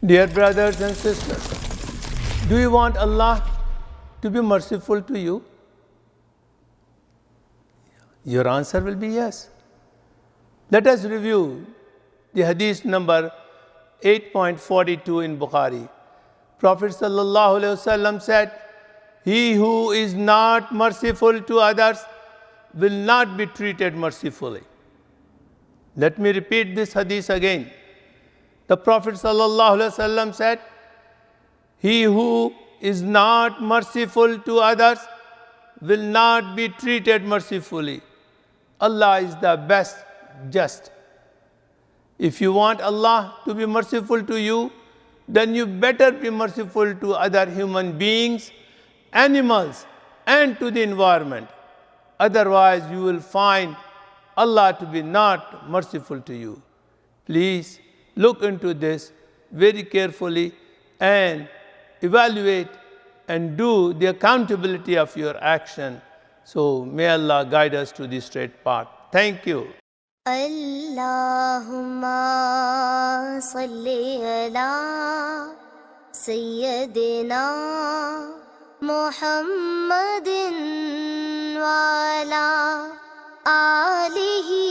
Dear brothers and sisters, do you want Allah to be merciful to you? Your answer will be yes. Let us review the hadith number 8.42 in Bukhari. Prophet sallallahu alaihi wasallam said, "He who is not merciful to others will not be treated mercifully." Let me repeat this hadith again. The Prophet sallallahu alaihi wasallam said, "He who is not merciful to others will not be treated mercifully." Allah is the best just. If you want Allah to be merciful to you, then you better be merciful to other human beings, animals, and to the environment. Otherwise, you will find Allah to be not merciful to you. Please look into this very carefully and evaluate and do the accountability of your action. So may Allah guide us to the straight path. Thank you. Allahumma salli ala Sayyidina Muhammadin wa ala alihi